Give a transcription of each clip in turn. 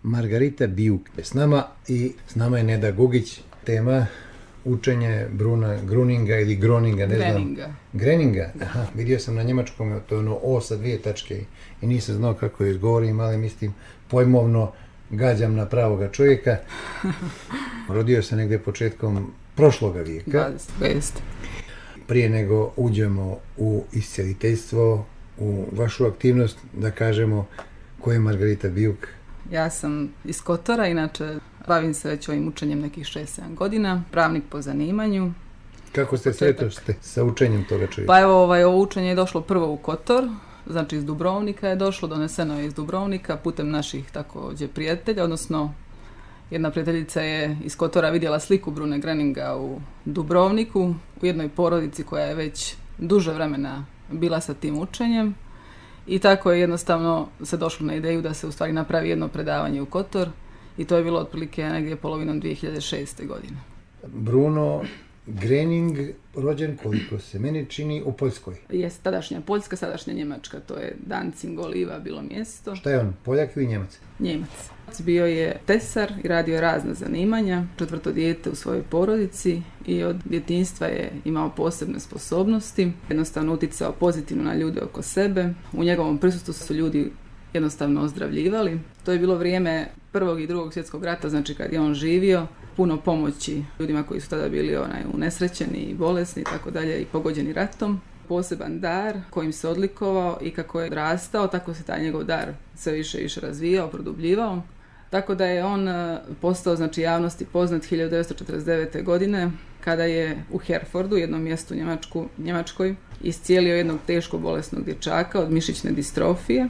Margarita Bijuk je s nama i s nama je Neda Gugić. Tema učenje Bruna Gruninga ili Groninga, ne Greninga. znam. Greninga? Aha, vidio sam na njemačkom, to je ono O sa 2 tačke i nisam znao kako je izgovorim, ali mislim pojmovno gađam na pravoga čovjeka. Rodio se negdje početkom prošloga vijeka. 20. Prije nego uđemo u iscijeliteljstvo, u vašu aktivnost, da kažemo ko je Margarita Bijuk. Ja sam iz Kotora, inače bavim se već ovim učenjem nekih 6-7 godina, pravnik po zanimanju. Kako ste sretošte sa učenjem toga čovjeka? Pa evo, ovo učenje je došlo prvo u Kotor, znači iz Dubrovnika je došlo, doneseno je iz Dubrovnika putem naših također prijatelja, odnosno jedna prijateljica je iz Kotora vidjela sliku Brune Greninga u Dubrovniku, u jednoj porodici koja je već duže vremena bila sa tim učenjem. I tako je jednostavno se došlo na ideju da se u stvari napravi jedno predavanje u Kotor i to je bilo otprilike negdje polovinom 2006. godine. Bruno Grening, rođen, koliko se meni čini, u Poljskoj. Jest tadašnja Poljska, sadašnja Njemačka, to je Danzig, Oliva bilo mjesto. Šta je on, Poljak ili Njemac? Njemac. Bio je tesar i radio razna zanimanja, 4. dijete u svojoj porodici i od djetinjstva je imao posebne sposobnosti, jednostavno utjecao pozitivno na ljude oko sebe. U njegovom prisustvu su ljudi jednostavno ozdravljivali. To je bilo vrijeme 1. i 2. svjetskog rata, znači kad je on živio, puno pomoći ljudima koji su tada bili unesrećeni i bolesni i tako dalje i pogođeni ratom. Poseban dar kojim se odlikovao i kako je rastao, tako se taj njegov dar sve više i više razvijao, produbljivao. Tako da je on postao javnosti poznat 1949. godine kada je u Herfordu, jednom mjestu u Njemačkoj, iscijelio jednog teško bolesnog dječaka od mišićne distrofije.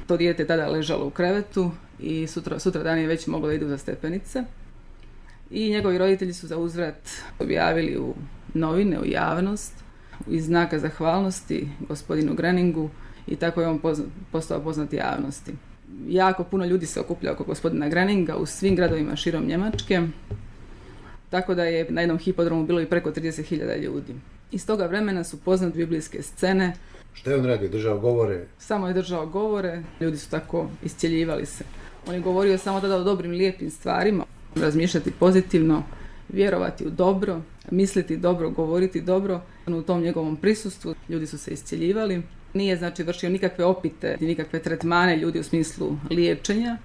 To dijete tada ležalo u krevetu i sutra dan je već moglo da idu za stepenice. I njegovi roditelji su za uzvrat objavili u novine, u javnost, iz znaka zahvalnosti gospodinu Greningu i tako je on postao poznat javnosti. Jako puno ljudi se okuplja oko gospodina Greninga u svim gradovima širom Njemačke, tako da je na jednom hipodromu bilo i preko 30.000 ljudi. Iz toga vremena su poznate biblijske scene. Šta je on radio? Držao govore? Samo je držao govore, ljudi su tako iscjeljivali se. On je govorio samo tada o dobrim, lijepim stvarima, razmišljati pozitivno, vjerovati u dobro, misliti dobro, govoriti dobro. U tom njegovom prisustvu ljudi su se iscjeljivali. Nije vršio nikakve opite, nikakve tretmane ljudi u smislu liječenja.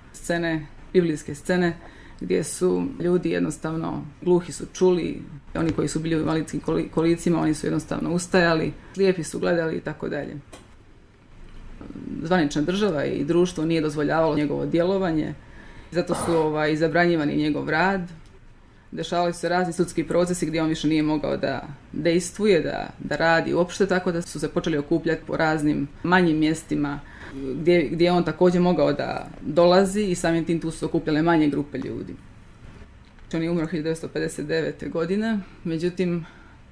Biblijske scene gdje su ljudi jednostavno gluhi su čuli, oni koji su bili u invalidskim kolicima, oni su jednostavno ustajali, slijepi su gledali i tako dalje. Zvanična država i društvo nije dozvoljavalo njegovo djelovanje, zato su zabranjivani njegov rad. Dešavali su se razni sudski procesi gdje on više nije mogao da dejstvuje, da radi uopšte, tako da su se počeli okupljati po raznim manjim mjestima gdje je on također mogao da dolazi i samim tim tu su okupljale manje grupe ljudi. On je umro 1959. godine, međutim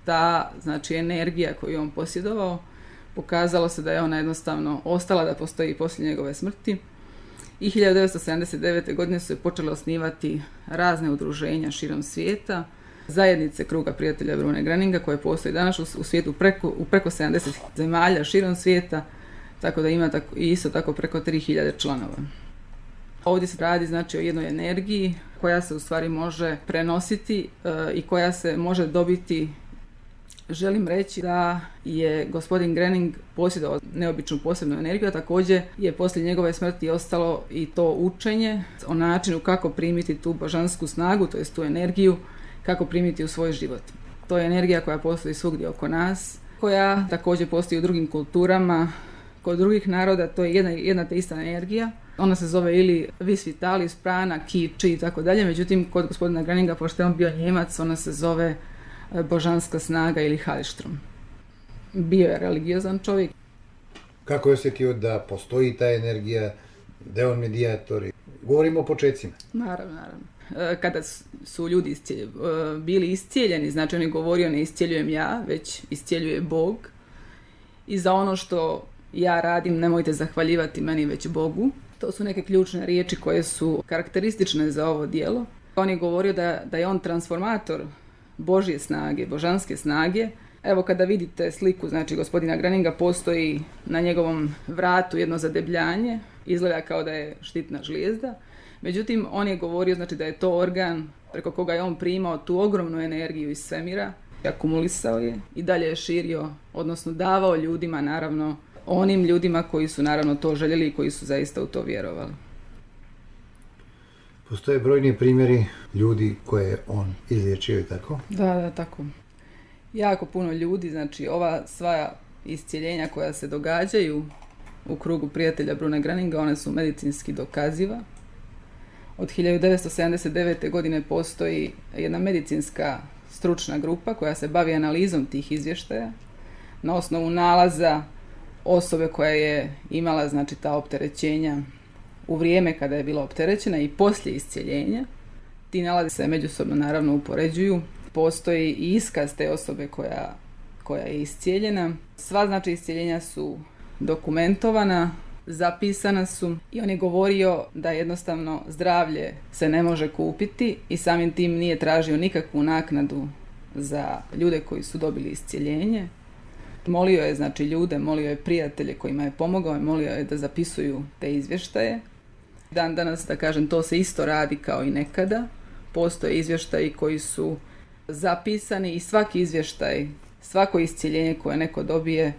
ta energija koju je on posjedovao pokazalo se da je ona jednostavno ostala da postoji poslije njegove smrti. I 1979. godine su se počele osnivati razne udruženja širom svijeta, zajednice kruga prijatelja Brune Greninga koje postoji danas u svijetu u preko 70 zemalja širom svijeta, tako da ima isto tako preko 3000 članova. Ovdje se radi o jednoj energiji koja se u stvari može prenositi i koja se može dobiti. Želim reći da je gospodin Grening posjedovao neobičnu posebnu energiju, a također je poslije njegove smrti ostalo i to učenje o načinu kako primiti tu božansku snagu, to jest tu energiju, kako primiti u svoj život. To je energija koja postoji svugdje oko nas, koja također postoji u drugim kulturama, kod drugih naroda, to je jedna te ista energija. Ona se zove ili vis vitalis, prana, ki, chi i tako dalje, međutim kod gospodina Greninga, pošto je on bio Njemac, ona se zove božanska snaga ili Heilstrom. Bio je religiozan čovjek. Kako je osjetio da postoji ta energija, da je on medijator? Govorimo o počecima. Naravno. Kada su ljudi bili iscijeljeni, znači on je govorio ne iscijeljujem ja, već iscijeljuje Bog. I za ono što ja radim nemojte zahvaljivati meni već Bogu. To su neke ključne riječi koje su karakteristične za ovo djelo. On je govorio da je on transformator Božje snage, božanske snage. Evo kada vidite sliku, gospodina Greninga, postoji na njegovom vratu jedno zadebljanje, izgleda kao da je štitna žlijezda. Međutim, on je govorio znači da je to organ preko koga je on primao tu ogromnu energiju iz svemira, akumulisao je i dalje je širio, odnosno davao ljudima, naravno, onim ljudima koji su naravno to željeli i koji su zaista u to vjerovali. Postoje brojni primjeri ljudi koje on izliječio i tako? Da, tako. Jako puno ljudi, znači ova sva iscijeljenja koja se događaju u krugu prijatelja Brune Greninga, one su medicinski dokaziva. Od 1979. godine postoji jedna medicinska stručna grupa koja se bavi analizom tih izvještaja na osnovu nalaza osobe koja je imala znači ta opterećenja u vrijeme kada je bila opterećena i poslije iscijeljenja. Ti nalazi se međusobno naravno upoređuju. Postoji i iskaz te osobe koja je iscijeljena. Sva znači iscijeljenja su dokumentovana, zapisana su i on je govorio da jednostavno zdravlje se ne može kupiti i samim tim nije tražio nikakvu naknadu za ljude koji su dobili iscijeljenje. Molio je znači ljude, molio je prijatelje kojima je pomogao i molio je da zapisuju te izvještaje. Dan danas, da kažem, to se isto radi kao i nekada. Postoje izvještaji koji su zapisani i svaki izvještaj, svako iscijeljenje koje neko dobije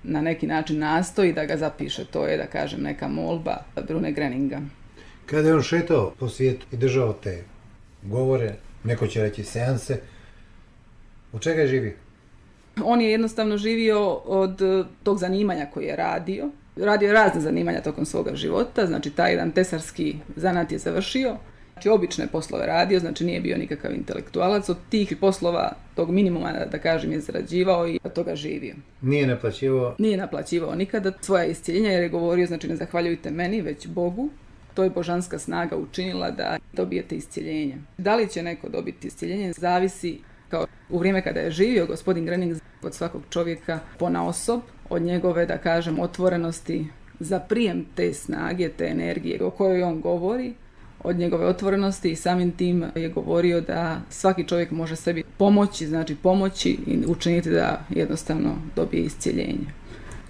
na neki način nastoji da ga zapiše. To je, da kažem, neka molba Brune Greninga. Kada je on šetao po svijetu i držao te govore, neko će reći seanse, od čega je živio? On je jednostavno živio od tog zanimanja koje je radio. Radio je razne zanimanja tokom svoga života, znači taj jedan tesarski zanat je završio. Znači obične poslove radio, znači nije bio nikakav intelektualac. Od tih poslova, tog minimuma, da kažem, je zarađivao i od toga živio. Nije naplaćivao? Nije naplaćivao nikada svoja iscijeljenja jer je govorio, znači ne zahvaljujte meni, već Bogu. To je božanska snaga učinila da dobijete iscijeljenje. Da li će neko dobiti iscijeljenje zavisi, kao u vrijeme kada je živio gospodin Grening, od svakog čovjeka ponaosob, od njegove, da kažem, otvorenosti za prijem te snage, te energije o kojoj on govori, od njegove otvorenosti i samim tim je govorio da svaki čovjek može sebi pomoći i učiniti da jednostavno dobije iscijeljenje.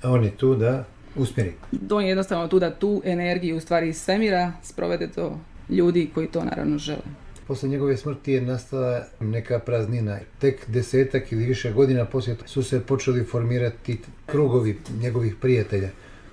A on je tu da usmjeri? On je jednostavno tu da tu energiju u stvari iz svemira sprovede do ljudi koji to naravno žele. Posle njegove smrti je nastala neka praznina. Tek 10 ili više godina poslije su se počeli formirati krugovi njegovih prijatelja.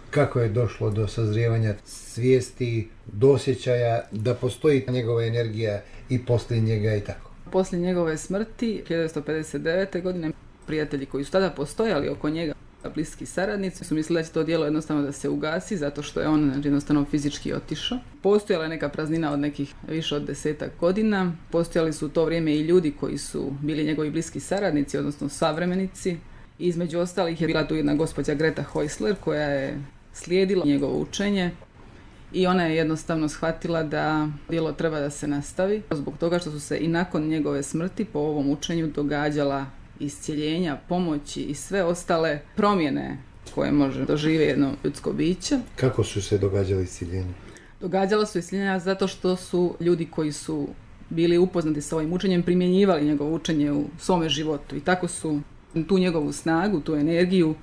Kako je došlo do sazrijevanja svijesti, do osjećaja da postoji njegova energija i poslije njega i tako? Poslije njegove smrti, 1959. godine, prijatelji koji su tada postojali oko njega, bliski saradnici, su mislili da će to djelo jednostavno da se ugasi zato što je on jednostavno fizički otišao. Postojala je neka praznina od nekih više od 10 godina. Postojali su u to vrijeme i ljudi koji su bili njegovi bliski saradnici, odnosno savremenici. Između ostalih je bila tu jedna gospođa Greta Häusler koja je slijedila njegovo učenje i ona je jednostavno shvatila da djelo treba da se nastavi zbog toga što su se i nakon njegove smrti po ovom učenju događala iscijeljenja, pomoći i sve ostale promjene koje može doživjeti jedno ljudsko biće. Kako su se događali iscijeljenja? Događala su iscijeljenja zato što su ljudi koji su bili upoznati sa ovim učenjem primjenjivali njegovo učenje u svome životu i tako su tu njegovu snagu, tu energiju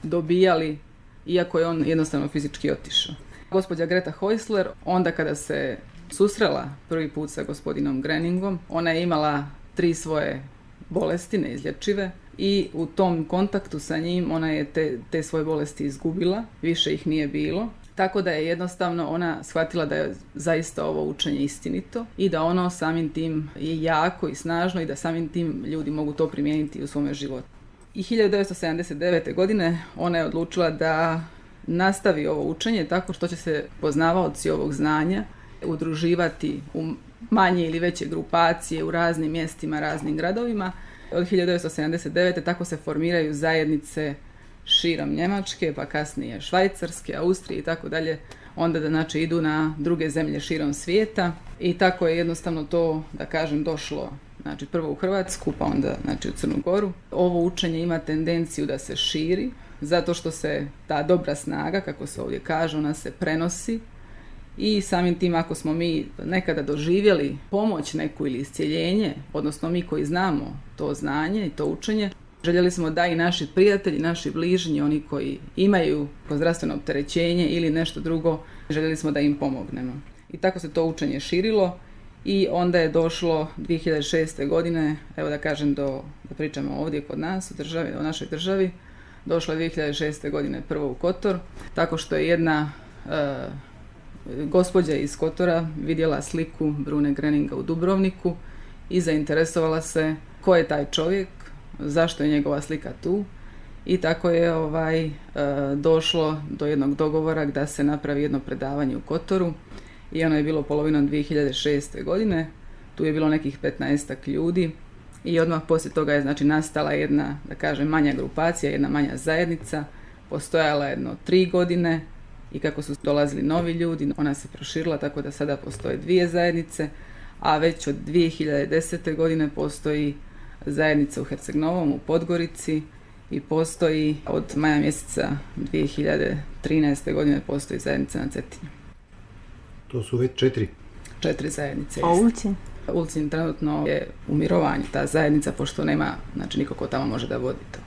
dobijali iako je on jednostavno fizički otišao. Gospođa Greta Häusler, onda kada se susrela prvi put sa gospodinom Greningom, ona je imala 3 svoje bolesti neizlječive i u tom kontaktu sa njim ona je te svoje bolesti izgubila, više ih nije bilo. Tako da je jednostavno ona shvatila da je zaista ovo učenje istinito i da ono samim tim je jako i snažno i da samim tim ljudi mogu to primijeniti u svome životu. I 1979. godine ona je odlučila da nastavi ovo učenje tako što će se poznavaoci ovog znanja udruživati u manje ili veće grupacije u raznim mjestima, raznim gradovima. Od 1979. tako se formiraju zajednice širom Njemačke, pa kasnije Švajcarske, Austrije i tako dalje. Onda znači idu na druge zemlje širom svijeta i tako je jednostavno to, da kažem, došlo znači prvo u Hrvatsku, pa onda znači u Crnu Goru. Ovo učenje ima tendenciju da se širi, zato što se ta dobra snaga, kako se ovdje kaže, ona se prenosi i samim tim ako smo mi nekada doživjeli pomoć neku ili iscijeljenje, odnosno mi koji znamo to znanje i to učenje, željeli smo da i naši prijatelji, naši bližnji, oni koji imaju zdravstveno opterećenje ili nešto drugo, željeli smo da im pomognemo. I tako se to učenje širilo i onda je došlo 2006. godine, evo da kažem da pričamo ovdje kod nas u državi, u našoj državi, došlo je 2006. godine prvo u Kotor, tako što je jedna gospođa iz Kotora vidjela sliku Brune Greninga u Dubrovniku i zainteresovala se ko je taj čovjek, zašto je njegova slika tu. I tako je došlo do jednog dogovora da se napravi jedno predavanje u Kotoru i ono je bilo polovinom 2006. godine. Tu je bilo nekih 15-ak ljudi i odmah poslije toga je nastala jedna, da kažem, manja grupacija, jedna manja zajednica. Postojala jedno 3 godine i kako su dolazili novi ljudi, ona se proširila tako da sada postoje 2 zajednice, a već od 2010. godine postoji zajednica u Herceg Novom, u Podgorici, i postoji od maja mjeseca 2013. godine postoji zajednica na Cetinju. To su već 4. 4 zajednice. A Ulcinj? Ulcinj trenutno je u mirovanju, ta zajednica, pošto nema niko ko tamo može da vodi to.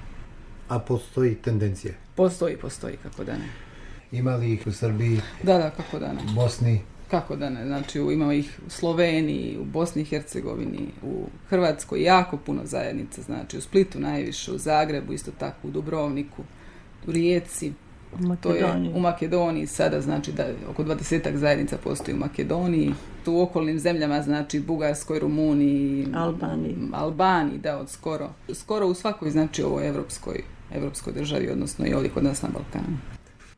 A postoji tendencija? Postoji, kako da ne. Ima li ih u Srbiji? Da, kako da ne. Bosni? Kako da ne, imamo ih u Sloveniji, u Bosni i Hercegovini, u Hrvatskoj jako puno zajednica, u Splitu najviše, u Zagrebu isto tako, u Dubrovniku, u Rijeci, u Makedoniji sada, da oko 20 zajednica postoji u Makedoniji, tu u okolnim zemljama, Bugarskoj, Rumuniji, Albaniji, da, od skoro u svakoj, ovoj evropskoj državi, odnosno i ovdje kod nas na Balkanu.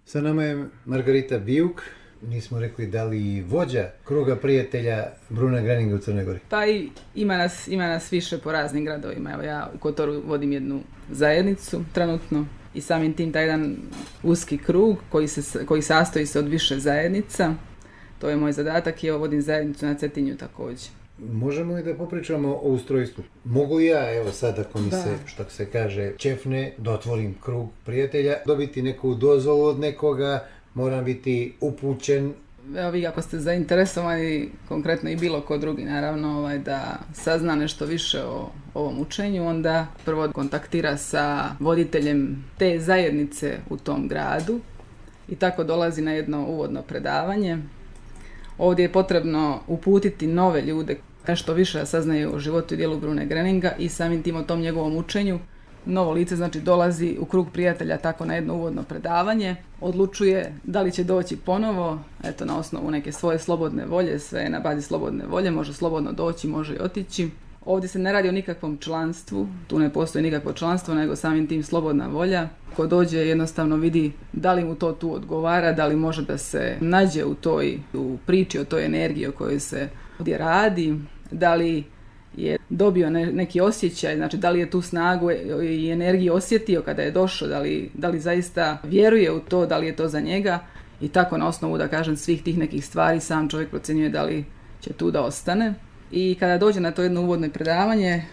Sa nama je Margarita Bijuk. Nismo rekli da li vođa kruga prijatelja Brune Greninga u Crnoj Gori. Pa ima nas više po raznim gradovima. Evo ja u Kotoru vodim jednu zajednicu trenutno i samim tim taj jedan uski krug koji sastoji se od više zajednica. To je moj zadatak i evo vodim zajednicu na Cetinju također. Možemo i da popričamo o ustrojstvu. Mogu ja, evo sad ako mi se, što se kaže, čefne, da otvorim krug prijatelja, dobiti neku dozvolu od nekoga, moram biti upućen. Evo vi ako ste zainteresovani, konkretno i bilo ko drugi naravno, da sazna nešto više o ovom učenju, onda prvo kontaktira sa voditeljem te zajednice u tom gradu i tako dolazi na jedno uvodno predavanje. Ovdje je potrebno uputiti nove ljude, nešto više da saznaju o životu i djelu Brune Greninga i samim tim o tom njegovom učenju. Novo lice dolazi u krug prijatelja tako na jedno uvodno predavanje, odlučuje da li će doći ponovo, na osnovu neke svoje slobodne volje, sve je na bazi slobodne volje, može slobodno doći, može i otići. Ovdje se ne radi o nikakvom članstvu, tu ne postoji nikakvo članstvo, nego samim tim slobodna volja. Ko dođe jednostavno vidi da li mu to tu odgovara, da li može da se nađe u priči o toj energiji o kojoj se ovdje radi, da li je dobio neki osjećaj, da li je tu snagu i energiju osjetio kada je došao, da li zaista vjeruje u to, da li je to za njega i tako na osnovu, da kažem, svih tih nekih stvari sam čovjek procjenjuje da li će tu da ostane. I kada dođe na to jedno uvodno predavanje,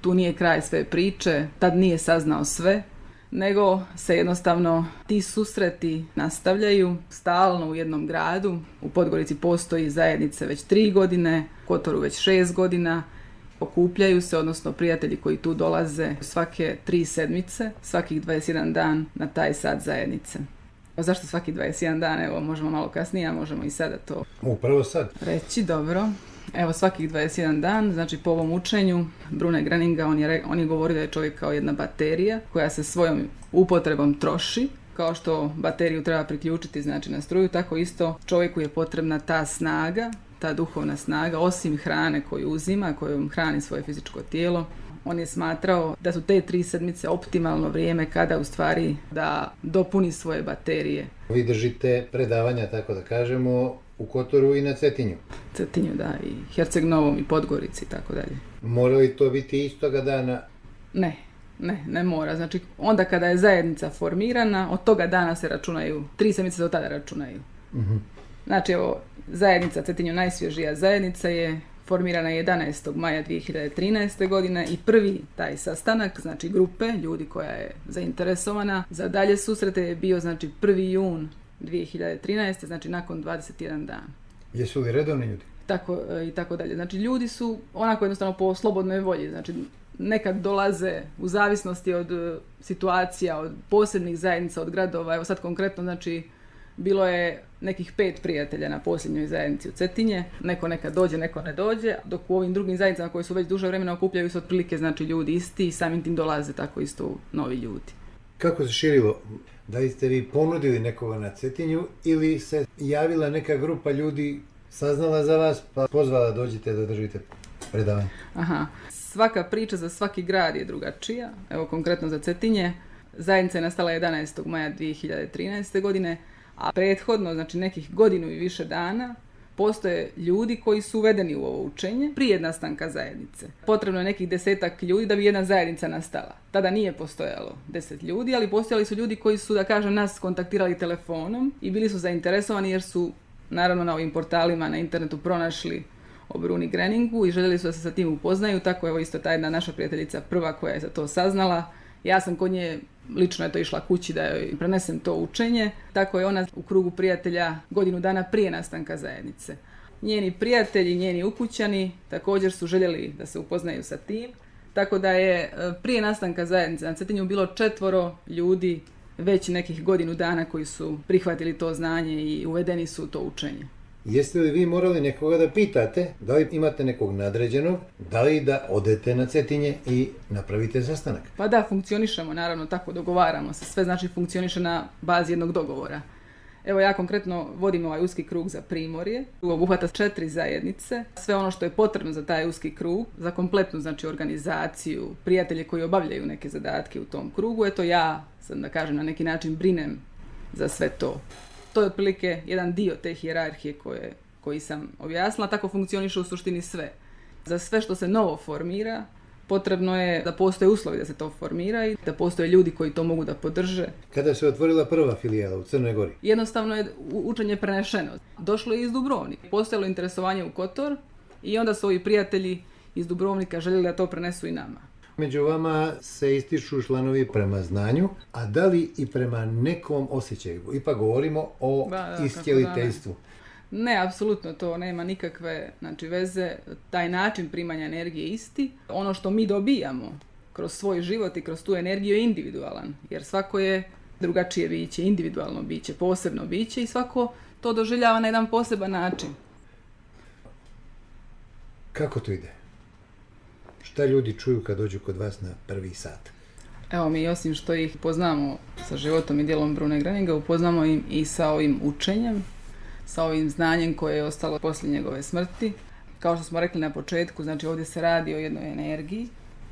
tu nije kraj sve priče, tad nije saznao sve, nego se jednostavno ti susreti nastavljaju stalno u jednom gradu. U Podgorici postoji zajednice već 3 godine, u Kotoru već 6 godina. Okupljaju se, odnosno prijatelji koji tu dolaze svake 3 sedmice, svakih 21 dan na taj sat zajednice. Zašto svaki 21 dan? Evo, možemo malo kasnije, a možemo i sada to upravo sad reći. Dobro. Evo, svakih 21 dan, po ovom učenju Brune Greninga, on je govorio da je čovjek kao jedna baterija koja se svojom upotrebom troši. Kao što bateriju treba priključiti na struju, tako isto čovjeku je potrebna ta snaga, ta duhovna snaga, osim hrane koju uzima, kojom hrani svoje fizičko tijelo. On je smatrao da su te 3 sedmice optimalno vrijeme kada u stvari da dopuni svoje baterije. Vi držite predavanja, tako da kažemo, u Kotoru i na Cetinju. Cetinju, da, i Herceg Novom i Podgorici i tako dalje. Mora li to biti istoga dana? Ne mora. Onda kada je zajednica formirana, od toga dana se računaju, 3 sedmice se od tada računaju. Uh-huh. Evo, zajednica Cetinju, najsvježija zajednica, je formirana 11. maja 2013. godine i prvi taj sastanak, grupe ljudi koja je zainteresovana za dalje susrete je bio 1. jun 2013. Nakon 21 dan. Jesu li redovni ljudi? I tako dalje. Ljudi su onako jednostavno po slobodnoj volji. Nekad dolaze u zavisnosti od situacija, od posebnih zajednica, od gradova. Evo sad konkretno, Bilo je nekih 5 prijatelja na posljednjoj zajednici u Cetinje. Neko nekad dođe, neko ne dođe, dok u ovim drugim zajednicama koje su već duže vremena okupljaju se otprilike znači ljudi isti i samim tim dolaze tako isto novi ljudi. Kako se širilo? Da li ste vi ponudili nekoga na Cetinju ili se javila neka grupa ljudi, saznala za vas pa pozvala dođite da držite predavanje? Aha. Svaka priča za svaki grad je drugačija. Evo konkretno za Cetinje. Zajednica je nastala 11. maja 2013. godine, a prethodno, znači nekih godinu i više dana, postoje ljudi koji su uvedeni u ovo učenje prije nastanka zajednice. Potrebno je nekih 10 ljudi da bi jedna zajednica nastala. Tada nije postojalo 10 ljudi, ali postojali su ljudi koji su, da kažem, nas kontaktirali telefonom i bili su zainteresovani jer su, naravno, na ovim portalima na internetu pronašli o Bruni Greningu i željeli su da se sa tim upoznaju. Tako evo isto ta jedna naša prijateljica prva koja je za to saznala. Ja sam kod nje lično išla kući da joj prenesem to učenje. Tako je ona u krugu prijatelja godinu dana prije nastanka zajednice. Njeni prijatelji, njeni ukućani također su željeli da se upoznaju sa tim. Tako da je prije nastanka zajednice na Cetinju bilo 4 ljudi već nekih godinu dana koji su prihvatili to znanje i uvedeni su u to učenje. Jeste li vi morali nekoga da pitate, da li imate nekog nadređenog, da li da odete na Cetinje i napravite sastanak? Pa da, funkcionišemo, naravno, tako dogovaramo se. Sve znači funkcioniše na bazi jednog dogovora. Evo ja konkretno vodim ovaj uski krug za Primorje. Obuhvata 4 zajednice. Sve ono što je potrebno za taj uski krug, za kompletnu znači organizaciju, prijatelje koji obavljaju neke zadatke u tom krugu, eto ja sad da kažem na neki način brinem za sve to. To je otprilike jedan dio te hijerarhije koji sam objasnila. Tako funkcioniše u suštini sve. Za sve što se novo formira, potrebno je da postoje uslovi da se to formira i da postoje ljudi koji to mogu da podrže. Kada se otvorila prva filijala u Crnoj Gori? Jednostavno je učenje prenešeno. Došlo je iz Dubrovnika. Postojalo interesovanje u Kotor i onda su ovi prijatelji iz Dubrovnika željeli da to prenesu i nama. Među vama se ističu članovi prema znanju, a da li i prema nekom osjećaju? Ipak govorimo o iscijeliteljstvu. Ne, apsolutno to nema nikakve veze. Taj način primanja energije je isti. Ono što mi dobijamo kroz svoj život i kroz tu energiju je individualan, jer svako je drugačije biće, individualno biće, posebno biće i svako to doživljava na jedan poseban način. Kako to ide? Šta ljudi čuju kad dođu kod vas na prvi sat? Evo mi osim što ih poznamo sa životom i djelom Brune Greninga, upoznamo im i sa ovim učenjem, sa ovim znanjem koje je ostalo poslije njegove smrti. Kao što smo rekli na početku, znači ovdje se radi o jednoj energiji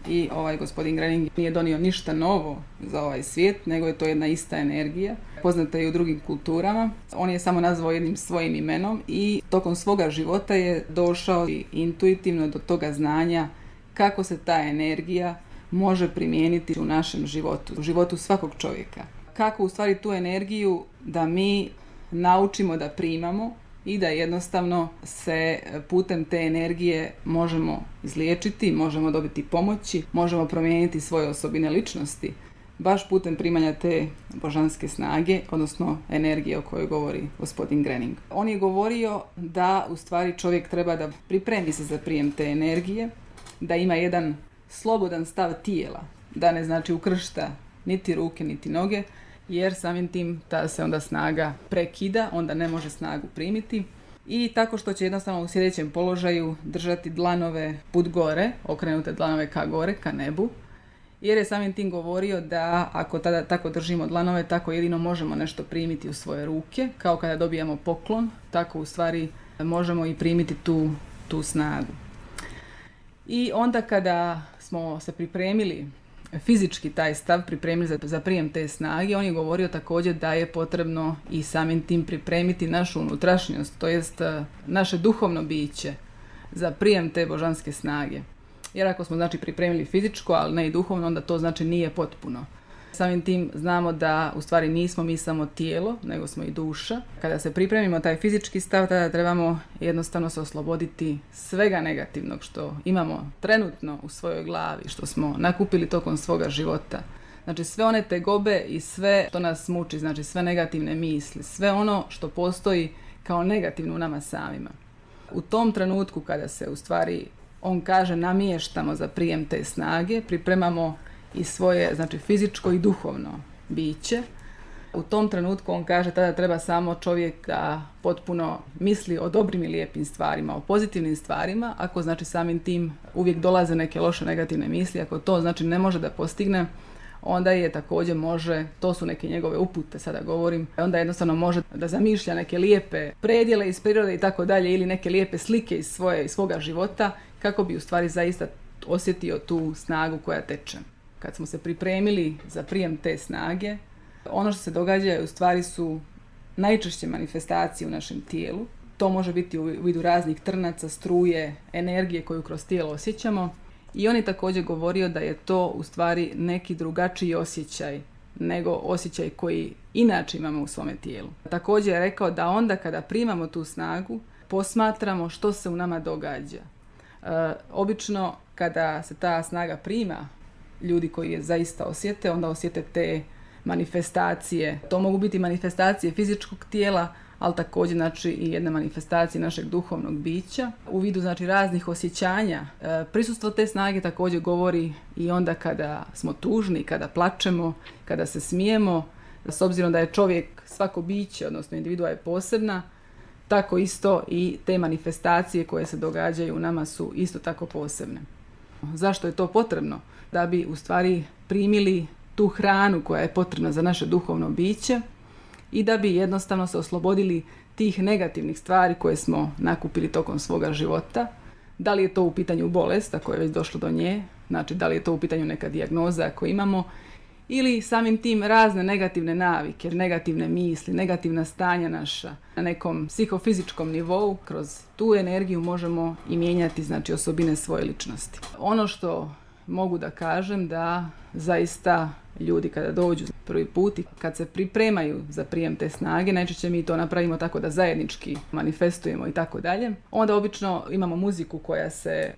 i ovaj gospodin Grening nije donio ništa novo za ovaj svijet, nego je to jedna ista energija, poznata i u drugim kulturama. On je samo nazvao jednim svojim imenom i tokom svoga života je došao intuitivno do toga znanja kako se ta energija može primijeniti u našem životu, u životu svakog čovjeka. Kako u stvari tu energiju da mi naučimo da primamo i da jednostavno se putem te energije možemo izliječiti, možemo dobiti pomoći, možemo promijeniti svoje osobine ličnosti, baš putem primanja te božanske snage, odnosno energije o kojoj govori gospodin Grening. On je govorio da u stvari čovjek treba da pripremi se za prijem te energije, da ima jedan slobodan stav tijela, da ne znači ukršta niti ruke niti noge, jer samim tim ta se onda snaga prekida, onda ne može snagu primiti i tako što će jednostavno u sljedećem položaju držati dlanove put gore, okrenute dlanove ka gore, ka nebu, jer je samim tim govorio da ako tada tako držimo dlanove, tako jedino možemo nešto primiti u svoje ruke, kao kada dobijamo poklon, tako u stvari možemo i primiti tu snagu. I onda kada smo se pripremili, fizički taj stav pripremili za prijem te snage, on je govorio također da je potrebno i samim tim pripremiti našu unutrašnjost, to jest naše duhovno biće za prijem te božanske snage. Jer ako smo znači pripremili fizičko, ali ne i duhovno, onda to znači nije potpuno. Samim tim znamo da u stvari nismo mi samo tijelo, nego smo i duša. Kada se pripremimo taj fizički stav, tada trebamo jednostavno se osloboditi svega negativnog što imamo trenutno u svojoj glavi, što smo nakupili tokom svoga života. Znači sve one tegobe i sve što nas muči, znači sve negativne misli, sve ono što postoji kao negativno u nama samima. U tom trenutku kada se u stvari, on kaže, namještamo za prijem te snage, pripremamo i svoje, znači fizičko i duhovno biće. U tom trenutku on kaže tada treba samo čovjek da potpuno misli o dobrim i lijepim stvarima, o pozitivnim stvarima. Ako znači samim tim uvijek dolaze neke loše negativne misli, ako to znači ne može da postigne, onda je također može, to su neke njegove upute sada govorim, onda jednostavno može da zamišlja neke lijepe predjele iz prirode i tako dalje ili neke lijepe slike iz svoga života kako bi u stvari zaista osjetio tu snagu koja teče. Kad smo se pripremili za prijem te snage, ono što se događa u stvari su najčešće manifestacije u našem tijelu. To može biti u vidu raznih trnaca, struje, energije koju kroz tijelo osjećamo. I on je također govorio da je to u stvari neki drugačiji osjećaj nego osjećaj koji inače imamo u svome tijelu. Također je rekao da onda kada primamo tu snagu, posmatramo što se u nama događa. Obično kada se ta snaga prima, ljudi koji je zaista osjete, onda osjete te manifestacije. To mogu biti manifestacije fizičkog tijela, ali također znači i jedna manifestacija našeg duhovnog bića. U vidu znači raznih osjećanja. Prisustvo te snage također govori i onda kada smo tužni, kada plačemo, kada se smijemo. S obzirom da je čovjek svako biće, odnosno individua je posebna, tako isto i te manifestacije koje se događaju u nama su isto tako posebne. Zašto je to potrebno? Da bi u stvari primili tu hranu koja je potrebna za naše duhovno biće i da bi jednostavno se oslobodili tih negativnih stvari koje smo nakupili tokom svoga života. Da li je to u pitanju bolest, ako je već došlo do nje, znači da li je to u pitanju neka dijagnoza koju imamo, ili samim tim razne negativne navike, negativne misli, negativna stanja naša na nekom psihofizičkom nivou. Kroz tu energiju možemo i mijenjati znači osobine svoje ličnosti. Ono što mogu da kažem da zaista ljudi kada dođu prvi put i kad se pripremaju za prijem te snage, najčešće mi to napravimo tako da zajednički manifestujemo i tako dalje. Onda obično imamo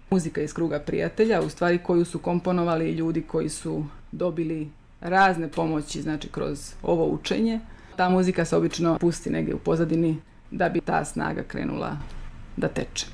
muzika iz kruga prijatelja, u stvari koju su komponovali ljudi koji su dobili razne pomoći, znači kroz ovo učenje. Ta muzika se obično pusti negdje u pozadini da bi ta snaga krenula da teče.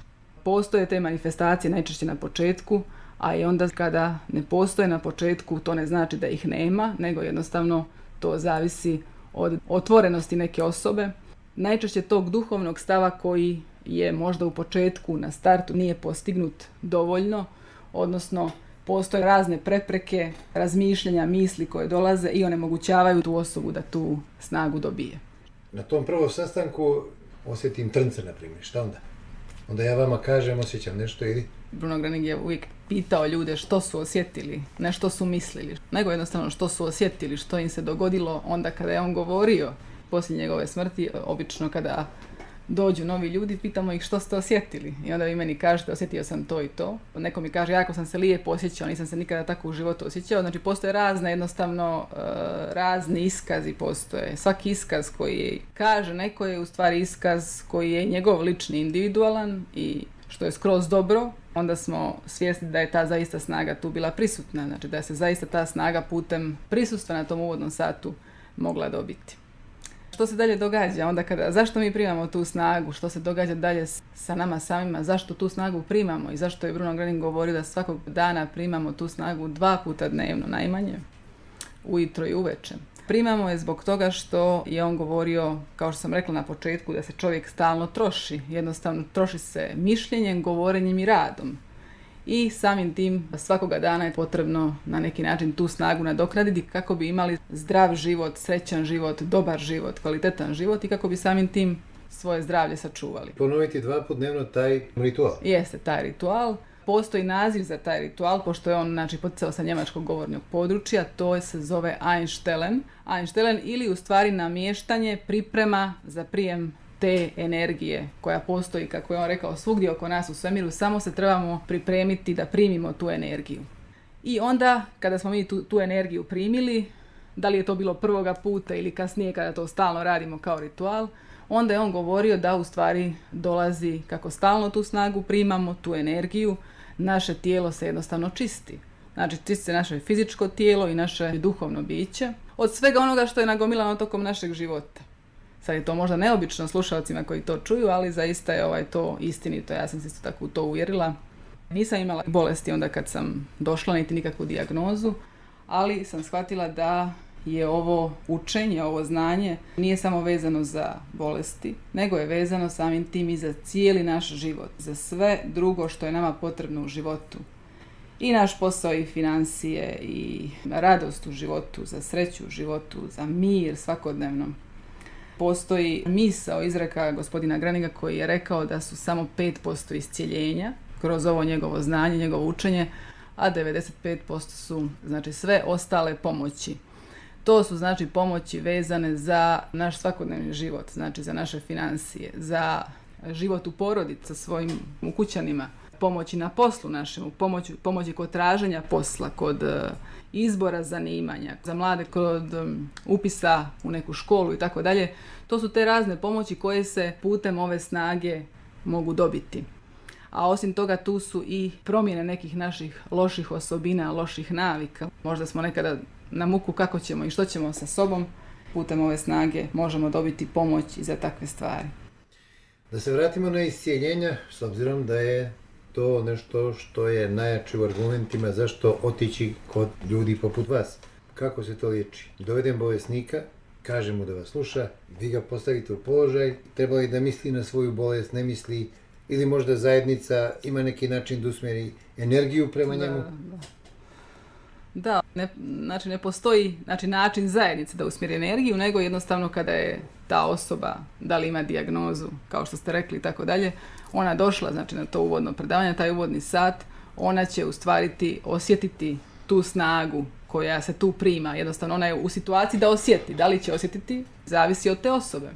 Postoje te manifestacije najčešće na početku, a i onda kada ne postoje na početku, to ne znači da ih nema, nego jednostavno to zavisi od otvorenosti neke osobe. Najčešće tog duhovnog stava koji je možda u početku na startu nije postignut dovoljno, odnosno postoje razne prepreke, razmišljanja, misli koje dolaze i onemogućavaju tu osobu da tu snagu dobije. Na tom prvom sastanku osjetim trnce, na primjer. Šta onda? Onda ja vama kažem, osjećam nešto ili... Bruno Gröning je uvijek pitao ljude što su osjetili, ne što su mislili, nego jednostavno što su osjetili, što im se dogodilo onda kada je on govorio poslije njegove smrti. Obično kada dođu novi ljudi, pitamo ih što ste osjetili. I onda vi meni kažete, osjetio sam to i to. Neko mi kaže, jako sam se lijepo osjećao, nisam se nikada tako u životu osjećao. Znači, postoje razni iskazi postoje. Svaki iskaz koji kaže neko je u stvari iskaz koji je njegov lični, individualan i što je skroz dobro. Onda smo svjesni da je ta zaista snaga tu bila prisutna. Znači, da se zaista ta snaga putem prisustva na tom uvodnom satu mogla dobiti. Što se dalje događa onda zašto mi primamo tu snagu, što se događa dalje sa nama samima, zašto tu snagu primamo i zašto je Bruno Gröning govorio da svakog dana primamo tu snagu 2 puta dnevno najmanje, ujutro i uveče. Primamo je zbog toga što je on govorio, kao što sam rekla na početku, da se čovjek stalno troši, jednostavno troši se mišljenjem, govorenjem i radom. I samim tim svakoga dana je potrebno na neki način tu snagu nadoknaditi kako bi imali zdrav život, srećan život, dobar život, kvalitetan život i kako bi samim tim svoje zdravlje sačuvali. Ponoviti 2 puta dnevno taj ritual? Jeste, taj ritual. Postoji naziv za taj ritual, pošto je on poticao sa njemačkog govornog područja, to se zove Einstellen. Einstellen ili u stvari namještanje, priprema za prijem te energije koja postoji, kako je on rekao, svugdje oko nas u svemiru, samo se trebamo pripremiti da primimo tu energiju. I onda, kada smo mi tu energiju primili, da li je to bilo prvoga puta ili kasnije kada to stalno radimo kao ritual, onda je on govorio da u stvari dolazi, kako stalno tu snagu primamo, tu energiju, naše tijelo se jednostavno čisti. Znači, čisti se naše fizičko tijelo i naše duhovno biće od svega onoga što je nagomilano tokom našeg života. Sad je to možda neobično slušalcima koji to čuju, ali zaista je to istinito. Ja sam se isto tako u to uvjerila. Nisam imala bolesti onda kad sam došla, niti nikakvu dijagnozu, ali sam shvatila da je ovo učenje, ovo znanje nije samo vezano za bolesti, nego je vezano samim tim i za cijeli naš život, za sve drugo što je nama potrebno u životu. I naš posao i financije i radost u životu, za sreću u životu, za mir svakodnevno. Postoji misao izreka gospodina Greninga koji je rekao da su samo 5% iscijeljenja kroz ovo njegovo znanje, njegovo učenje, a 95% su znači sve ostale pomoći. To su znači pomoći vezane za naš svakodnevni život, znači za naše financije, za život u porodici sa svojim ukućanima, pomoći na poslu našemu, pomoći kod traženja posla, kod izbora zanimanja, za mlade kod upisa u neku školu i tako dalje. To su te razne pomoći koje se putem ove snage mogu dobiti. A osim toga tu su i promjene nekih naših loših osobina, loših navika. Možda smo nekada na muku kako ćemo i što ćemo sa sobom. Putem ove snage možemo dobiti pomoć i za takve stvari. Da se vratimo na iscijeljenja, s obzirom da je to nešto što je najjače u argumentima zašto otići kod ljudi poput vas. Kako se to liječi? Dovedem bolesnika, kažem mu da vas sluša, vi ga postavite u položaj, treba li da misli na svoju bolest, ne misli, ili možda zajednica ima neki način da usmjeri energiju prema njemu? Da, ne postoji način zajednice da usmjeri energiju, nego jednostavno kada je ta osoba, da li ima dijagnozu, kao što ste rekli i tako dalje, ona došla znači, na to uvodno predavanje, taj uvodni sat, ona će u stvari osjetiti tu snagu koja se tu prima. Jednostavno ona je u situaciji da osjeti. Da li će osjetiti, zavisi od te osobe.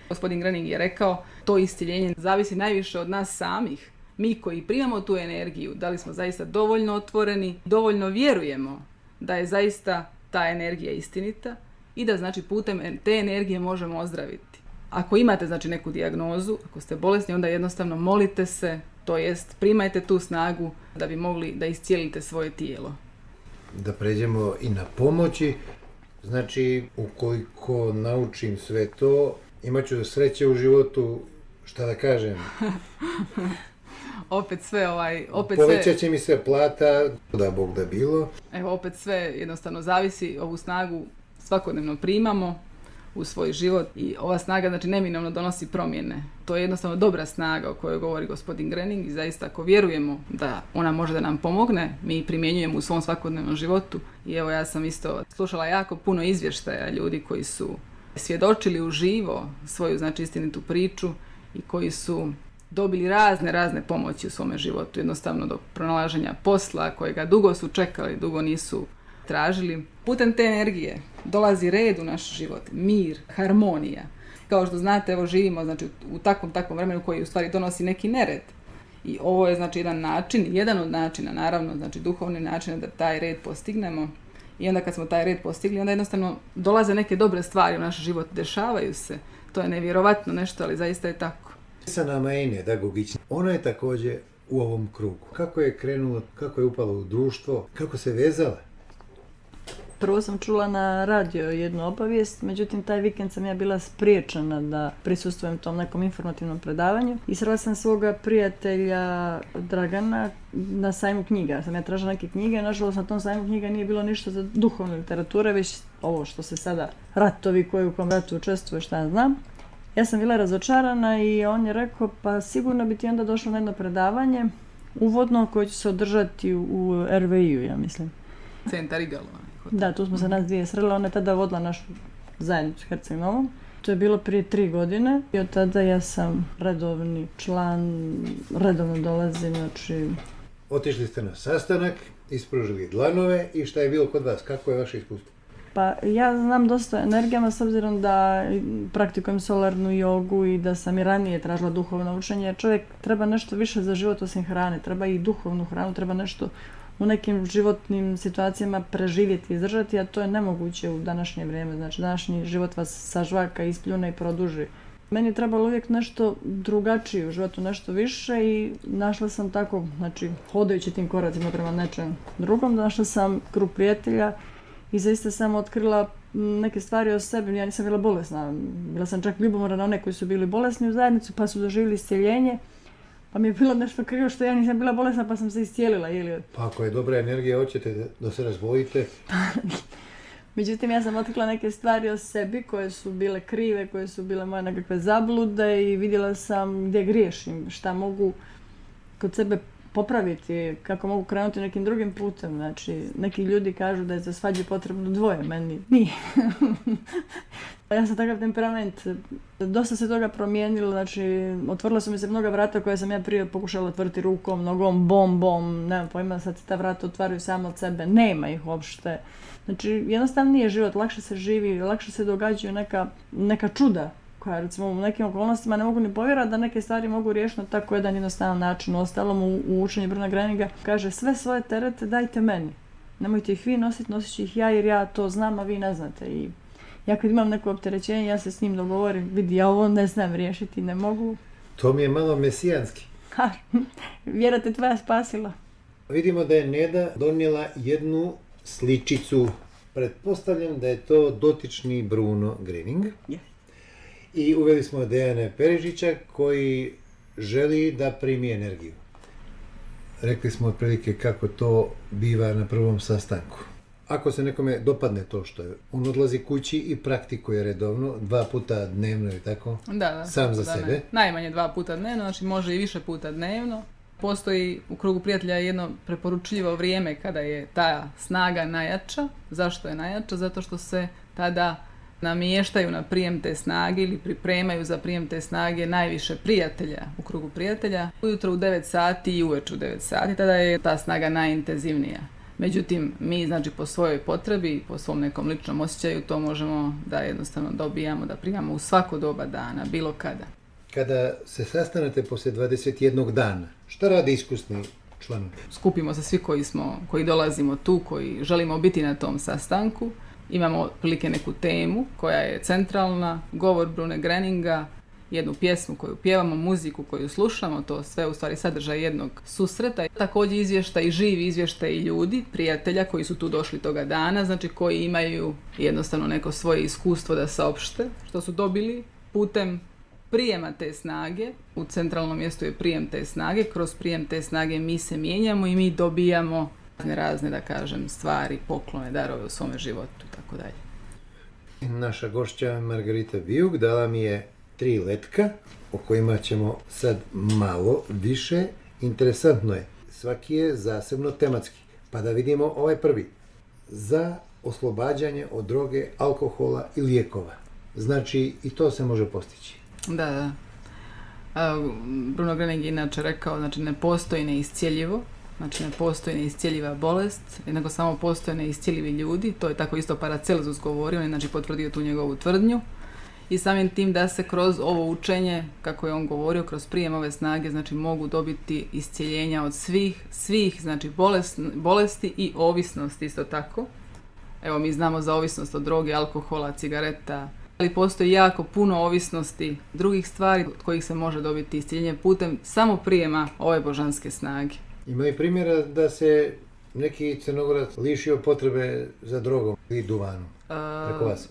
Gospodin Grening je rekao, to iscjeljenje zavisi najviše od nas samih. Mi koji primamo tu energiju, da li smo zaista dovoljno otvoreni, dovoljno vjerujemo da je zaista ta energija istinita i da znači putem te energije možemo ozdraviti. Ako imate znači neku dijagnozu, ako ste bolesni, onda jednostavno molite se, to jest primajte tu snagu da bi mogli da iscijelite svoje tijelo. Da pređemo i na pomoći, znači ukoliko naučim sve to, imat ću sreće u životu, šta da kažem? Povećat će mi se plata, da Bog da bilo. Evo opet sve jednostavno zavisi, ovu snagu svakodnevno primamo u svoj život i ova snaga znači neminovno donosi promjene. To je jednostavno dobra snaga o kojoj govori gospodin Grening i zaista ako vjerujemo da ona može da nam pomogne, mi primjenjujemo u svom svakodnevnom životu. I evo ja sam isto slušala jako puno izvještaja ljudi koji su svjedočili uživo svoju znači istinitu priču i koji su dobili razne pomoći u svome životu, jednostavno do pronalaženja posla kojega dugo su čekali, dugo nisu tražili. Putem te energije dolazi red u naš život, mir, harmonija. Kao što znate, evo živimo znači, u takvom vremenu koji u stvari donosi neki nered. I ovo je znači jedan od načina, naravno, znači duhovni način da taj red postignemo. I onda kad smo taj red postigli, onda jednostavno dolaze neke dobre stvari u naš život, dešavaju se. To je nevjerovatno nešto, ali zaista je tako. Sa nama je Ine Dagogić. Ona je također u ovom krugu. Kako je krenulo, kako je upala u društvo, kako se vezala? Prvo sam čula na radio jednu obavijest, međutim taj vikend sam ja bila spriječena da prisustvujem tom nekom informativnom predavanju i srela sam svoga prijatelja Dragana na sajmu knjiga. Sam ja tražila neke knjige, nažalost na tom sajmu knjiga nije bilo ništa za duhovne literature, već ovo što se sada ratovi koji u kom ratu učestvuje, šta ja znam. Ja sam bila razočarana i on je rekao pa sigurno bi ti onda došlo na jedno predavanje uvodno koje će se održati u RVI-u, ja mislim. Centar Igalo. Da, tu smo se nas dvije srele, ona je tada vodila našu zajednicu Herceg Novom. To je bilo prije 3 godine i od tada ja sam redovni član, redovno dolazim, znači... Otišli ste na sastanak, ispružili dlanove i šta je bilo kod vas? Kako je vaše iskustvo? Pa ja znam dosta energijama s obzirom da praktikujem solarnu jogu i da sam i ranije tražila duhovno učenje, jer čovjek treba nešto više za život osim hrane, treba i duhovnu hranu, treba nešto u nekim životnim situacijama preživjeti i izdržati, a to je nemoguće u današnje vrijeme. Znači, današnji život vas sažvaka, ispljune i produži. Meni je trebalo uvijek nešto drugačije u životu, nešto više i našla sam tako, znači, hodajući tim koracima prema nečem drugom, našla sam krug prijatelja i zaista sam otkrila neke stvari o sebi. Ja nisam bila bolesna, bila sam čak ljubomorna na one koji su bili bolesni u zajednicu pa su doživjeli iscijeljenje. Pa mi je bilo nešto krivo što ja nisam bila bolesna pa sam se iscijelila. Pa ako je dobra energija, hoćete da se razbolite? Međutim, ja sam otkrila neke stvari o sebi koje su bile krive, koje su bile moje nekakve zablude i vidjela sam gdje griješim, šta mogu kod sebe popraviti, kako mogu krenuti nekim drugim putem. Znači, neki ljudi kažu da je za svađu potrebno dvoje, meni nije. Ja sam takav temperament. Dosta se toga promijenilo, znači, otvorila su mi se mnoga vrata koja sam ja prije pokušala otvoriti rukom, nogom, bombom, nemam pojma, sad se ta vrata otvaraju samo od sebe, nema ih uopšte. Znači, jednostavno nije život, lakše se živi, lakše se događaju neka čuda koja, recimo, u nekim okolnostima ne mogu ni povjerati da neke stvari mogu riješiti na tako jedan jednostavan način. Uostalom, u učenju Bruna Greninga kaže sve svoje terete dajte meni. Nemojte ih vi nositi, nosit ću ih ja jer ja to znam, a vi ne znate. I ja kad imam neko opterećenje, ja se s njim dogovorim, vidi, ja ovo ne znam riješiti, ne mogu. To mi je malo mesijanski. Ha, vjera te tvoja spasila. Vidimo da je Neda donijela jednu sličicu. Pretpostavljam da je to dotični Bruno Grening. Yes. I uveli smo Dejana Perižića koji želi da primi energiju. Rekli smo otprilike kako to biva na prvom sastanku. Ako se nekome dopadne to što je, on odlazi kući i praktikuje redovno, 2 puta dnevno i tako, da, sam za sebe. Ne. Najmanje 2 puta dnevno, znači može i više puta dnevno. Postoji u krugu prijatelja jedno preporučljivo vrijeme kada je ta snaga najjača. Zašto je najjača? Zato što se tada namještaju na prijem te snage ili pripremaju za prijem te snage najviše prijatelja u krugu prijatelja. Ujutro u 9 sati i uvečer u 9 sati, tada je ta snaga najintenzivnija. Međutim, mi, znači, po svojoj potrebi, po svom nekom ličnom osjećaju, to možemo da jednostavno dobijamo, da primamo u svako doba dana, bilo kada. Kada se sastanete poslije 21 dana, šta rade iskusni članovi? Skupimo se svi koji dolazimo tu, koji želimo biti na tom sastanku. Imamo otprilike neku temu koja je centralna, govor Brune Greninga, jednu pjesmu koju pjevamo, muziku koju slušamo, to sve u stvari sadržaj jednog susreta. Također izvještaj, živi izvještaj ljudi, prijatelja koji su tu došli toga dana, znači koji imaju jednostavno neko svoje iskustvo da saopšte što su dobili putem prijema te snage. U centralnom mjestu je prijem te snage, kroz prijem te snage mi se mijenjamo i mi dobijamo razne, da kažem, stvari, poklone, darove u svome životu i tako dalje. Naša gošća Margarita Vijuk dala mi je 3 letka o kojima ćemo sad malo više. Interesantno je, svaki je zasebno tematski, pa da vidimo ovaj prvi. Za oslobađanje od droge, alkohola i lijekova. Znači i to se može postići. Da. Bruno Grening je inače rekao, znači ne postoji neiscjeljivo, znači ne postoji neiscjeljiva bolest, nego samo postoje neiscjeljivi ljudi. To je tako isto Paracelsus govorio, on je znači potvrdio tu njegovu tvrdnju. I samim tim da se kroz ovo učenje, kako je on govorio, kroz prijem ove snage, znači mogu dobiti iscjeljenja od svih znači bolesti i ovisnosti isto tako. Evo, mi znamo za ovisnost od droge, alkohola, cigareta, ali postoji jako puno ovisnosti drugih stvari od kojih se može dobiti iscjeljenje putem samo prijema ove božanske snage. Ima i primjera da se neki Crnogorac lišio potrebe za drogom i duvanom preko vas?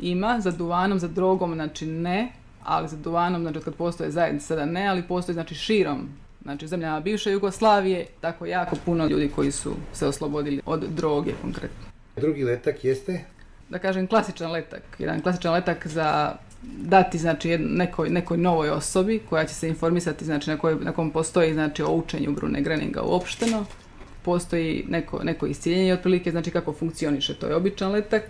Ima, za duvanom, za drogom, znači ne, ali za duvanom, znači kad postoje zajednice, sada ne, ali postoji znači širom, znači zemljama bivše Jugoslavije, tako jako puno ljudi koji su se oslobodili od droge konkretno. Drugi letak jeste? Da kažem klasičan letak, jedan klasičan letak za dati znači nekoj novoj osobi koja će se informisati, znači na kom postoji znači o učenju Brune Greninga uopšteno, postoji neko iscjeljenje otprilike, znači kako funkcioniše, to je običan letak.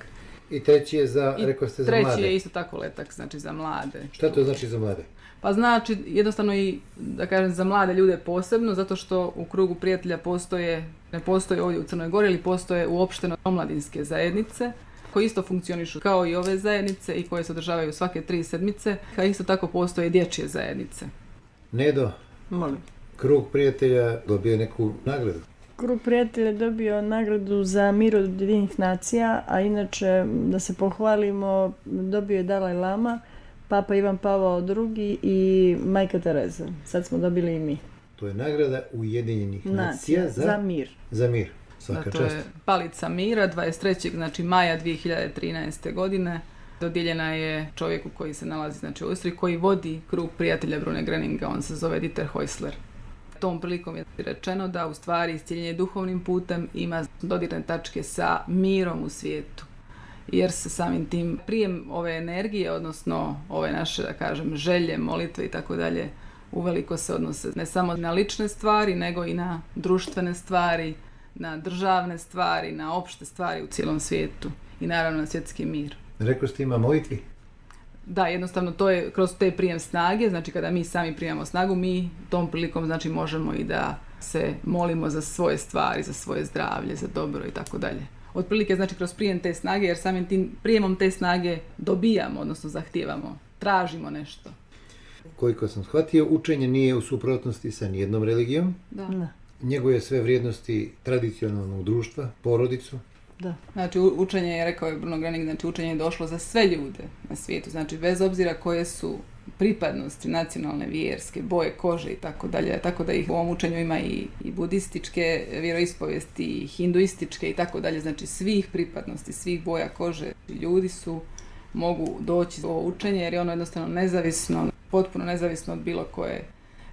I treći je rekao ste za mlade. Treći je isto tako letak, znači za mlade. Šta to znači za mlade? Pa znači jednostavno i, da kažem, za mlade ljude posebno, zato što u krugu prijatelja ne postoje ovdje u Crnoj Gori, ali postoje uopšteno omladinske zajednice, koje isto funkcionišu kao i ove zajednice i koje se održavaju svake 3 sedmice, a isto tako postoje i dječje zajednice. Nedo, molim. Krug prijatelja dobio neku nagradu? Krug prijatelja dobio nagradu za mir od Ujedinjenih nacija, a inače, da se pohvalimo, dobio je Dalaj Lama, Papa Ivan Pavao II i Majka Tereza. Sad smo dobili i mi. To je nagrada Ujedinjenih nacija za mir. Za mir. Svaka čast. To je palica mira, 23. znači maja 2013. godine. Dodijeljena je čovjeku koji se nalazi znači u Austriji, koji vodi krug prijatelja Brune Greninga, on se zove Dieter Häusler. Tom prilikom je rečeno da u stvari iscjeljenje duhovnim putem ima dodirne tačke sa mirom u svijetu. Jer se samim tim prijem ove energije, odnosno ove naše, da kažem, želje, molitve i tako dalje, uveliko se odnose ne samo na lične stvari, nego i na društvene stvari, na državne stvari, na opšte stvari u cijelom svijetu i naravno na svjetski mir. Rekao ste ima molitvi? Da, jednostavno to je kroz te prijem snage, znači kada mi sami primamo snagu, mi tom prilikom znači možemo i da se molimo za svoje stvari, za svoje zdravlje, za dobro i tako dalje. Otprilike znači kroz prijem te snage, jer samim tim prijemom te snage dobijamo, odnosno zahtijevamo, tražimo nešto. Koliko sam shvatio, učenje nije u suprotnosti sa nijednom religijom. Da. Njeguje sve vrijednosti tradicionalnog društva, porodicu. Da. Znači učenje je, rekao je Bruno Gröning, znači učenje je došlo za sve ljude na svijetu, znači bez obzira koje su pripadnosti nacionalne, vjerske, boje kože i tako dalje, tako da ih u ovom učenju ima i budističke vjeroispovijesti, i hinduističke i tako dalje, znači svih pripadnosti, svih boja kože. Ljudi mogu doći u ovo učenje jer je ono jednostavno nezavisno, potpuno nezavisno od bilo koje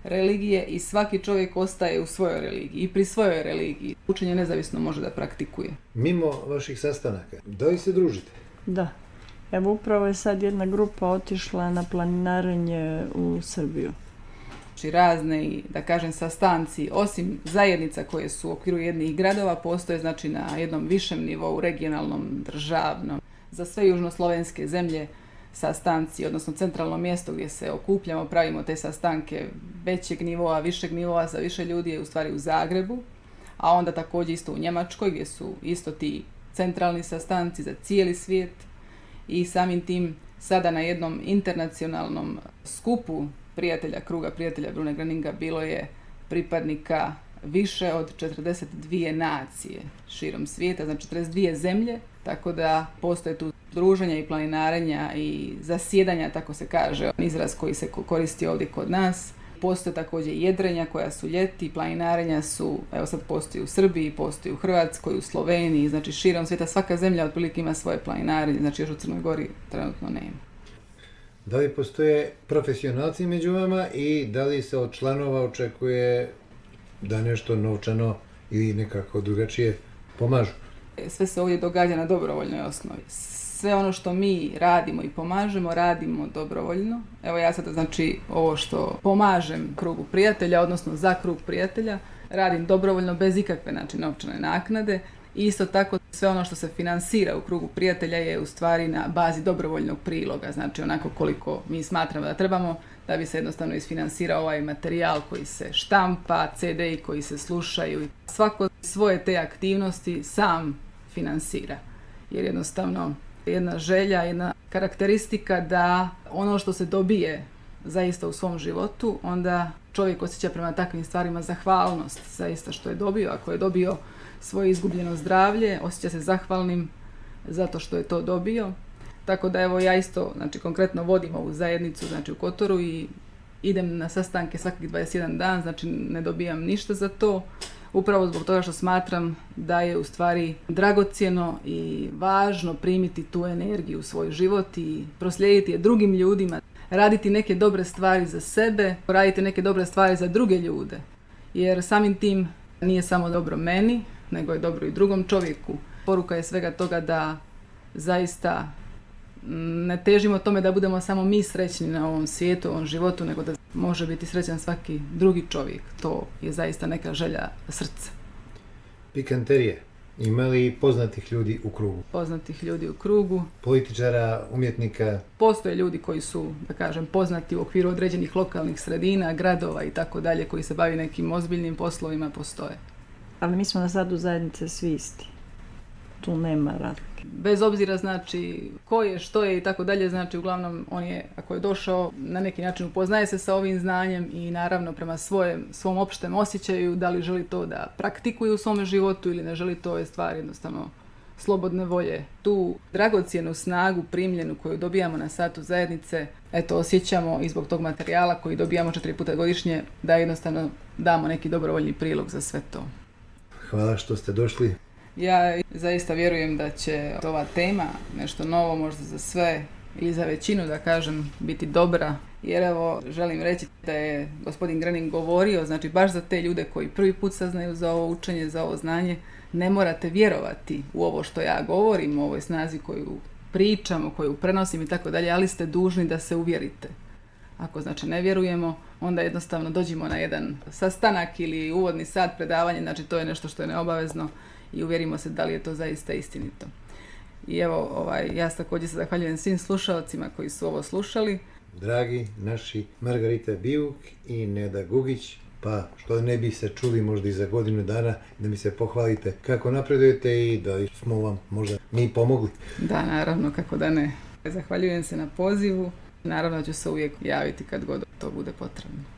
religije i svaki čovjek ostaje u svojoj religiji i pri svojoj religiji. Učenje nezavisno može da praktikuje. Mimo vaših sastanaka, da li se družite? Da. Evo upravo je sad jedna grupa otišla na planinarenje u Srbiju. Znači razne, da kažem, sastanci, osim zajednica koje su u okviru jednih gradova, postoje znači na jednom višem nivou, regionalnom, državnom. Za sve južnoslovenske zemlje sastanci, odnosno centralno mjesto gdje se okupljamo, pravimo te sastanke većeg nivoa, višeg nivoa za više ljudi je u stvari u Zagrebu, a onda također isto u Njemačkoj gdje su isto ti centralni sastanci za cijeli svijet i samim tim sada na jednom internacionalnom skupu kruga prijatelja Brune Gröninga bilo je pripadnika više od 42 nacije širom svijeta, znači 42 zemlje, tako da postoje tu druženja i planinarenja i zasjedanja, tako se kaže, izraz koji se koristi ovdje kod nas. Postoje također jedrenja koja su ljeti, planinarenja su, evo sad postoji u Srbiji, postoji u Hrvatskoj, u Sloveniji, znači širom svijeta, svaka zemlja otprilike ima svoje planinarenje, znači još u Crnoj Gori trenutno nema. Da li postoje profesionalci među vama i da li se od članova očekuje da nešto novčano ili nekako drugačije pomažu? Sve se ovdje događa na dobrovoljnoj osnovi. Sve ono što mi radimo i pomažemo, radimo dobrovoljno. Evo ja sada znači ovo što pomažem krugu prijatelja, odnosno za krug prijatelja, radim dobrovoljno bez ikakve znači novčane naknade. I isto tako sve ono što se finansira u krugu prijatelja je u stvari na bazi dobrovoljnog priloga, znači onako koliko mi smatramo da trebamo da bi se jednostavno isfinansirao ovaj materijal koji se štampa, CD-i koji se slušaju. Svako svoje te aktivnosti sam finansira, jer jednostavno jedna želja, jedna karakteristika da ono što se dobije zaista u svom životu, onda čovjek osjeća prema takvim stvarima zahvalnost zaista što je dobio. Ako je dobio svoje izgubljeno zdravlje, osjeća se zahvalnim zato što je to dobio. Tako da evo ja isto, znači konkretno vodim ovu zajednicu, znači u Kotoru i idem na sastanke svakih 21 dan, znači ne dobijam ništa za to. Upravo zbog toga što smatram da je u stvari dragocjeno i važno primiti tu energiju u svoj život i proslijediti je drugim ljudima, raditi neke dobre stvari za sebe, raditi neke dobre stvari za druge ljude. Jer samim tim nije samo dobro meni, nego je dobro i drugom čovjeku. Poruka je svega toga da zaista ne težimo tome da budemo samo mi srećni na ovom svijetu, ovom životu, nego da može biti srećan svaki drugi čovjek. To je zaista neka želja srca. Pikanterije. Ima li poznatih ljudi u krugu? Poznatih ljudi u krugu. Političara, umjetnika? Postoje ljudi koji su, da kažem, poznati u okviru određenih lokalnih sredina, gradova i tako dalje, koji se bavi nekim ozbiljnim poslovima, postoje. Ali mi smo na sadu zajednice svi isti. Tu nema razlike. Bez obzira znači ko je, što je i tako dalje, znači uglavnom on je, ako je došao, na neki način upoznaje se sa ovim znanjem i naravno prema svom opštem osjećaju da li želi to da praktikuje u svome životu ili ne želi, to je stvar jednostavno slobodne volje. Tu dragocjenu snagu primljenu koju dobijamo na satu zajednice, eto osjećamo i zbog tog materijala koji dobijamo 4 puta godišnje, da jednostavno damo neki dobrovoljni prilog za sve to. Hvala što ste došli. Ja zaista vjerujem da će ova tema, nešto novo možda za sve, ili za većinu, da kažem, biti dobra. Jer evo, želim reći da je gospodin Grening govorio, znači baš za te ljude koji prvi put saznaju za ovo učenje, za ovo znanje, ne morate vjerovati u ovo što ja govorim, u ovoj snazi koju pričam, koju prenosim i tako dalje, ali ste dužni da se uvjerite. Ako znači ne vjerujemo, onda jednostavno dođimo na jedan sastanak ili uvodni sat predavanja, znači to je nešto što je neobavezno i uvjerimo se da li je to zaista istinito. I evo, ja također se zahvaljujem svim slušalcima koji su ovo slušali. Dragi naši Margarita Bijuk i Neda Gugić, pa što ne bi se čuli možda i za godinu dana, da mi se pohvalite kako napredujete i da smo vam možda mi pomogli. Da, naravno, kako da ne. Zahvaljujem se na pozivu. Naravno ću se uvijek javiti kad god to bude potrebno.